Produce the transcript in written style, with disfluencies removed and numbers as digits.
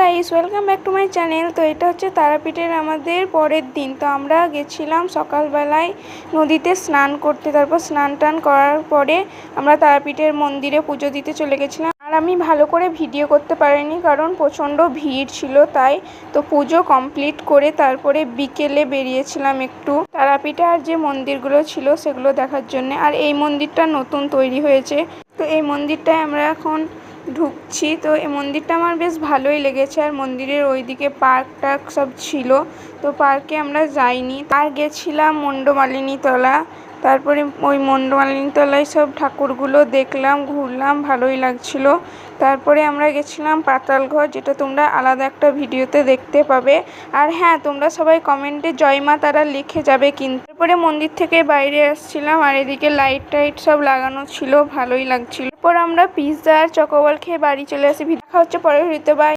Guys, welcome back to my channel. তো এটা হচ্ছে তারাপীঠের আমাদের পরের দিন। তো আমরা গেছিলাম সকালবেলায় নদীতে স্নান করতে। তারপর স্নান টান করার পরে আমরা তারাপীঠের মন্দিরে পুজো দিতে চলে গেছিলাম। আর আমি ভালো করে ভিডিও করতে পারিনি কারণ প্রচণ্ড ভিড় ছিল তাই। তো পুজো কমপ্লিট করে তারপরে বিকেলে বেরিয়েছিলাম একটু তারাপীঠে আর যে মন্দিরগুলো ছিল সেগুলো দেখার জন্য। আর এই মন্দিরটা নতুন তৈরি হয়েছে। তো এই মন্দিরটায় আমরা এখন ঢুকছি। তো এই মন্দিরটা আমার বেশ ভালোই লেগেছে। আর মন্দিরের ওইদিকে পার্ক টার্ক সব ছিল, তো পার্কে আমরা যাইনি। আর গেছিলাম মণ্ডমালিনী তলা। তারপরে ওই মণ্ডমালিনী তলায় সব ঠাকুরগুলো দেখলাম, ঘুরলাম, ভালোই লাগছিল। তারপরে আমরা গেছিলাম পাতালঘর, যেটা তোমরা আলাদা একটা ভিডিওতে দেখতে পাবে। আর হ্যাঁ, তোমরা সবাই কমেন্টে জয় মা তারা লিখে যাবে কিন্তু। তারপরে মন্দির থেকে বাইরে আসছিলাম আর এদিকে লাইট টাইট সব লাগানো ছিল, ভালোই লাগছিল। এরপর আমরা পিৎজা আর চকোবল খেয়ে বাড়ি চলে আসি। দেখা হচ্ছে পরের ভিডিওতে। বাই।